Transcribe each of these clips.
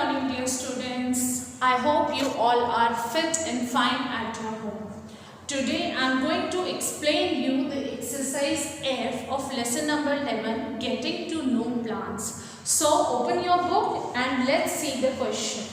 morning, dear students. I hope you all are fit and fine at your home. Today I am going to explain you the exercise F of lesson number 11, Getting to Know Plants. So open your book and let's see the question.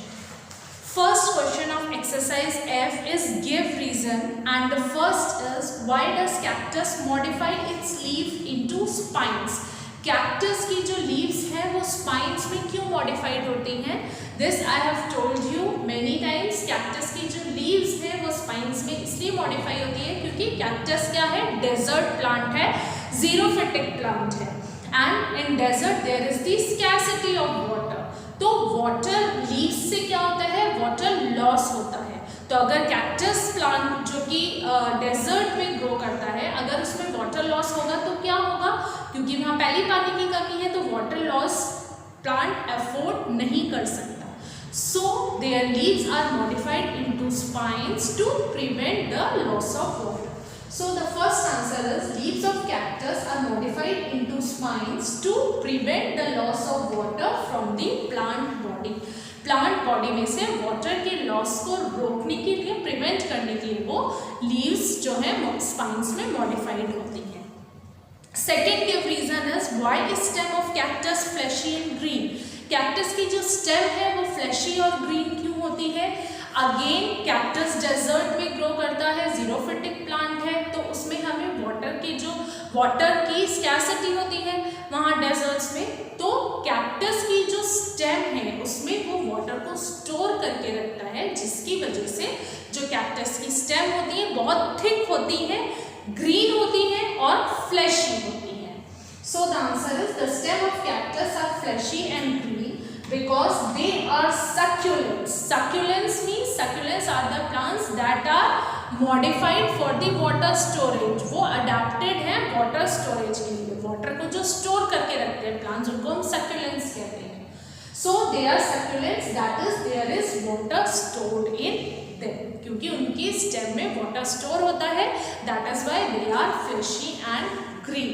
First question of exercise F is give reason, and the first is why does cactus modify its leaf into spines? Cactus की जो leaves है वो spines में क्यों modified होती हैं? This I have told you many times. Cactus की जो लीव्स है वो स्पाइन्स में इसलिए मॉडिफाई होती है क्योंकि कैक्टस क्या है? डेजर्ट प्लांट है, जीरोफिटिक प्लांट है, and in desert there is the scarcity of water. तो वाटर लीव्स से क्या होता है? वाटर लॉस होता है. तो अगर कैक्टस प्लांट जो कि डेजर्ट में ग्रो करता है, अगर उसमें वाटर लॉस होगा तो क्या होगा? क्योंकि वहाँ पहली पानी की कमी है तो वाटर लॉस प्लांट अफोर्ड नहीं कर सकता. So their leaves are modified into spines to prevent the loss of water. So the first answer is leaves of cactus are modified into spines to prevent the loss of water from the plant body. Plant body में से water के loss को रोकने के लिए, prevent करने के लिए वो लीव्स जो है स्पाइन्स में मॉडिफाइड होती हैं. Second give reason is why is stem of cactus fleshy and green. Cactus की जो स्टेम है वो फ्लैशी और ग्रीन क्यों होती है? अगेन कैक्टस डेजर्ट में ग्रो करता है, जीरोफिटिक प्लांट है, तो उसमें हमें वाटर की स्कैर्सिटी होती है वहाँ डेजर्ट्स में. तो कैक्टस की जो स्टेम है उसमें वो वाटर को स्टोर करके रखता है, जिसकी वजह से जो कैक्टस की स्टेम होती है बहुत थिक होती है, ग्रीन होती है और फ्लैशी होती है. So the answer is the stem of cactus are fleshy and green because they are succulents. Succulents are the plants that are modified for the water storage. वो adapted हैं water storage के लिए. water को जो store करके रखते हैं plants, उनको हम succulents कहते हैं. So they are succulents, that is there is water stored in them. क्योंकि उनकी stem में water store होता है, that is why they are fleshy and green.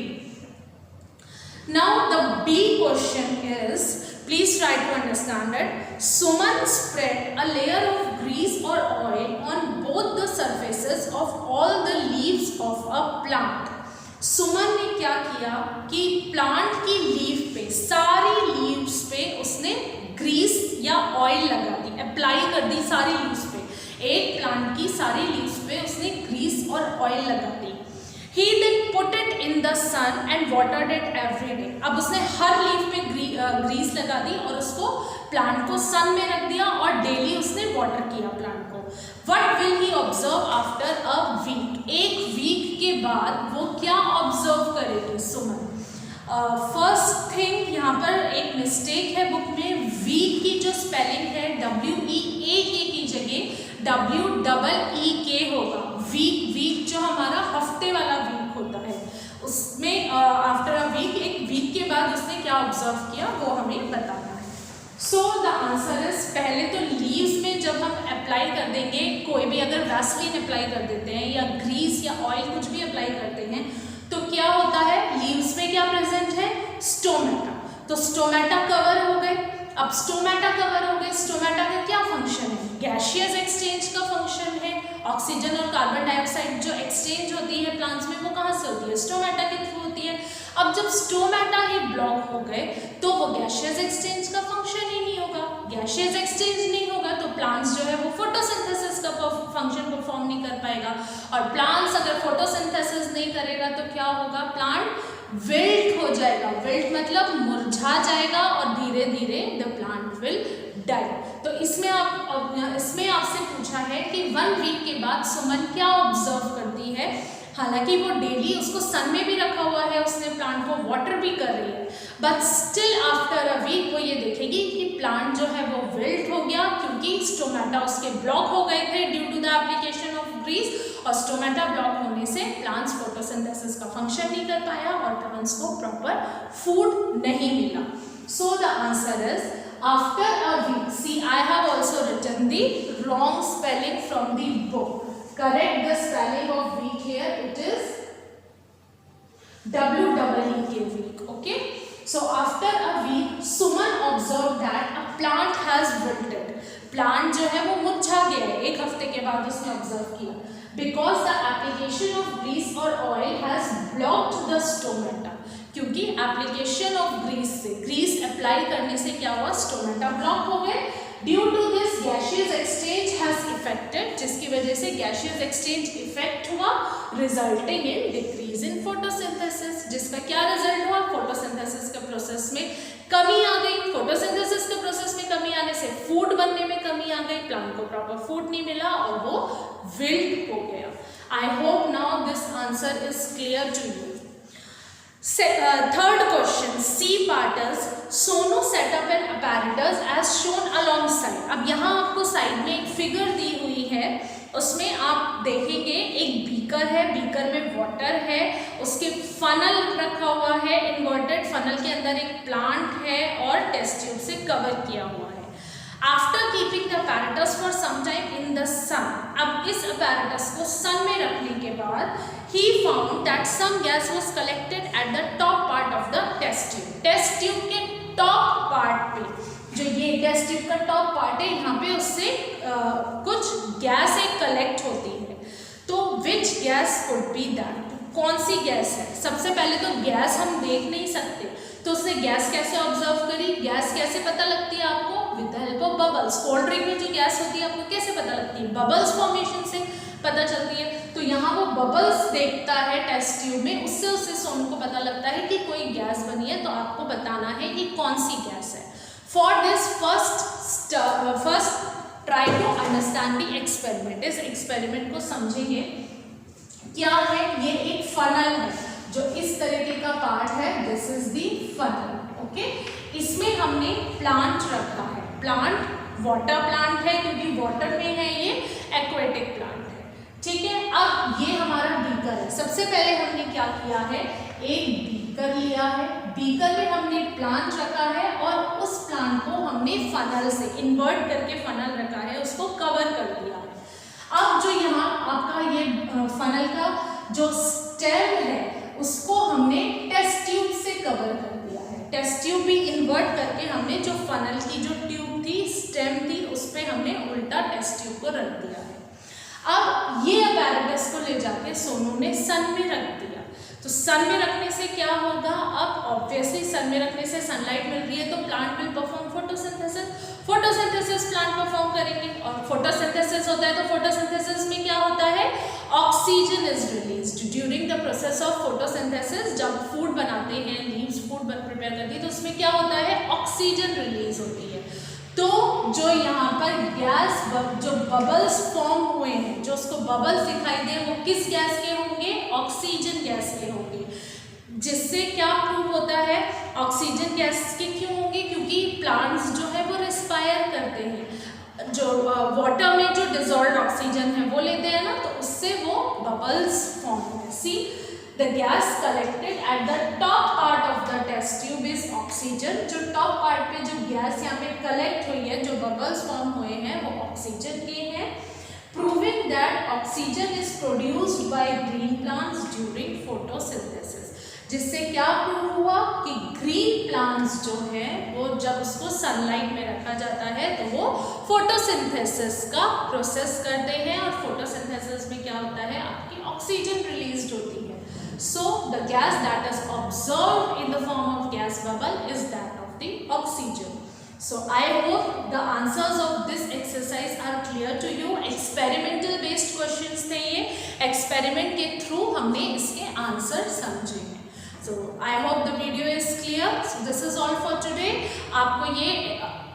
Now the B question is, please try to understand it. Suman spread a layer of grease or oil on both the surfaces of all the leaves of a plant. सुमन ने क्या किया कि plant की leaf पे, सारी leaves पे उसने Greece या ऑयल लगा दी, अप्लाई कर दी सारी लीव्स पे. एक प्लांट की सारी लीव्स पे उसने ग्रीस और ऑयल लगा दी. He then put it in the sun and watered it every day. अब उसने हर लीफ पे ग्रीस लगा दी और उसको प्लांट को सन में रख दिया और डेली उसने वाटर किया प्लांट को. What will he observe after a week? एक वीक के बाद वो क्या ऑब्जर्व करेगी सुमन? फर्स्ट थिंग, यहाँ पर एक मिस्टेक है बुक में. वीक की जो स्पेलिंग है WEAK की जगह WEEK होगा. वीक जो हमारा हफ्ते वाला वीक होता है, उसमें आफ्टर अ वीक, एक वीक के बाद उसने क्या ऑब्जर्व किया वो हमें बताना है. सो द आंसर इज, पहले तो लीव्स में जब हम अप्लाई कर देंगे, कोई भी अगर वैसलीन अप्लाई कर देते हैं या ग्रीस या ऑयल कुछ भी अप्लाई करते हैं, तो क्या होता है? लीव्स में क्या प्रेजेंट है? स्टोमेटा. तो स्टोमेटा कवर हो गए. अब स्टोमेटा कवर हो गए, स्टोमेटा का क्या फंक्शन है? गैशियस एक्सचेंज का फंक्शन है. ऑक्सीजन और कार्बन डाइऑक्साइड जो एक्सचेंज होती है प्लांट्स में, वो कहाँ से होती है? स्टोमेटा के थ्रू होती है. अब जब स्टोमेटा ही ब्लॉक हो गए तो वो गैशियस एक्सचेंज का फंक्शन ही नहीं होगा. गैशियस एक्सचेंज नहीं होगा तो प्लांट्स जो है वो फोटोसिंथेसिस का फंक्शन परफॉर्म नहीं कर पाएगा. और प्लांट्स अगर फोटोसिंथेसिस नहीं करेगा तो क्या होगा? प्लांट विल्ट हो जाएगा. विल्ट मतलब मुरझा जाएगा और धीरे धीरे द प्लांट विल डाई. तो इसमें आपसे पूछा है कि 1 वीक के बाद सुमन क्या ऑब्जर्व करती है. हालांकि वो डेली उसको सन में भी रखा हुआ है, उसने प्लांट को वाटर भी कर रही है, but still after a week वो ये देखेगी कि प्लांट जो है वो विल्ट हो गया क्योंकि स्टोमेटा उसके ब्लॉक हो गए थे due to the application of grease. और स्टोमेटा ब्लॉक होने से प्लांट्स फोटोसिंथेसिस का फंक्शन नहीं कर पाया और प्लांट्स को प्रॉपर फूड नहीं मिला. सो the answer is after a week. See, I have also written the wrong spelling from the book. Correct the spelling of week here. It is WEEK week. Okay. So after a week Suman observe that a plant has wilted, plant जो है वो मुरझा गया है, एक हफ्ते के बाद उसने ऑब्जर्व किया, because the application of grease और oil has blocked the stomata, क्योंकि एप्लीकेशन ऑफ ग्रीस से, ग्रीस अप्लाई करने से क्या हुआ, स्टोमेटा ब्लॉक हो गए। Due to this gaseous exchange has affected, जिसकी वजह से गैशियस एक्सचेंज इफेक्ट हुआ, resulting in decrease in photosynthesis, जिसका क्या रिजल्ट हुआ, फोटोसिंथेसिस के प्रोसेस में कमी आ गई। फोटोसिंथेसिस के प्रोसेस में कमी आने से फूड बनने में कमी आ गई, प्लांट को प्रॉपर फूड नहीं मिला और वो विल्ट हो गया। I hope now this answer is clear to you. Third question, C part is Sonu set up an apparatus as shown alongside. अब यहाँ आपको साइड में एक फिगर दी हुई है, उसमें आप देखेंगे एक बीकर है, बीकर में वाटर है, उसके फनल रखा हुआ है, इन्वर्टेड फनल के अंदर एक प्लांट है और टेस्ट ट्यूब से कवर किया हुआ है। After keeping the apparatus for some time in the sun, अब इस apparatus को सन में रखने के बाद he found that some gas was collected at the top part of the test tube. Test tube के टॉप पार्ट पे, जो ये टेस्ट ट्यूब का टॉप पार्ट है, यहाँ पे उससे कुछ गैस एक कलेक्ट होती है। तो which gas could be that, कौन सी गैस है? सबसे पहले तो गैस हम देख नहीं सकते, तो उसने गैस कैसे ऑब्जर्व करी, गैस कैसे पता लगती है आपको, with the help of bubbles. Cold drink में जो गैस होती है आपको कैसे पता लगती है, बबल्स फॉर्मेशन से पता चलती है। तो यहाँ वो बबल्स देखता है टेस्ट ट्यूब में, उससे सोनू को पता लगता है कि कोई गैस बनी है, तो आपको बताना है कि कौन सी गैस है। For this first try to understand the experiment, इस एक्सपेरिमेंट को समझेंगे। क्या है, ये एक फनल है, जो इस तरीके का पार्ट है, this is the funnel, okay. इसमें हमने प्लांट रखा है, प्लांट वाटर प्लांट है क्योंकि वाटर में है, ये एक्वेटिक प्लांट है, ठीक है। अब ये हमारा बीकर है, सबसे पहले हमने क्या किया है, एक बीकर लिया है, बीकर में हमने प्लांट रखा है और उस प्लांट को हमने फनल से इन्वर्ट करके फनल रखा है, उसको कवर कर दिया है। अब जो यहाँ आपका ये फनल का जो स्टेम है, उसको हमने टेस्ट ट्यूब से कवर कर दिया है। टेस्ट ट्यूब भी इन्वर्ट करके हमने जो फनल की जो ट्यूब थी, स्टेम थी, उस पर हमने उल्टा टेस्ट ट्यूब को रख दिया है। अब ये apparatus को ले जाके सोनू ने सन में रख दिया। तो सन में रखने से क्या होगा, अब ऑब्वियसली सन में रखने से सनलाइट मिल रही है, तो plant will perform photosynthesis, photosynthesis plant perform करेंगे। और फोटोसिंथेसिस होता है तो फोटोसिंथेसिस में क्या होता है, oxygen is released during the process of photosynthesis. जब फूड बनाते हैं, लीव्स फूड प्रिपेयर करती है, तो उसमें क्या होता है, ऑक्सीजन रिलीज होती है। तो जो यहाँ पर गैस, जो बबल्स फॉर्म हुए हैं, जो उसको बबल्स दिखाई दे, वो किस गैस के होंगे, ऑक्सीजन गैस के होंगे। जिससे क्या प्रूव होता है, ऑक्सीजन गैस के क्यों होंगे, क्योंकि प्लांट्स जो है वो रिस्पायर करते हैं, जो वाटर में जो डिजॉल्व्ड ऑक्सीजन है वो लेते हैं ना, तो उससे वो बबल्स फॉर्म होते हैं। See the gas collected at the top part of the test tube is oxygen. जो टॉप पार्ट पे जो गैस यहाँ पे कलेक्ट हुई है, जो बबल्स फॉर्म हुए हैं, वो ऑक्सीजन के हैं। Proving that oxygen is produced by green plants during photosynthesis. जिससे क्या प्रूव हुआ कि ग्रीन प्लांट्स जो है वो जब उसको सनलाइट में रखा जाता है तो वो फोटोसिंथेसिस का प्रोसेस करते हैं, और फोटोसिंथेसिस में क्या होता है, आपकी ऑक्सीजन रिलीज होती है। So the gas that is observed in the form of gas bubble is that of the oxygen. So I hope the answers of this exercise are clear to you. Experimental based questions थे ये, experiment के through हमने इसके answer समझे हैं। So I hope the video is clear. So this is all for today. आपको ये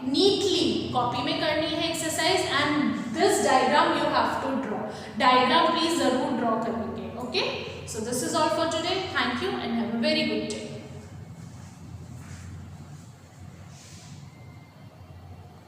neatly copy में करनी है exercise, and this diagram you have to draw. Diagram please ज़रूर draw करेंगे, okay? So this is all for today. Thank you and have a very good day.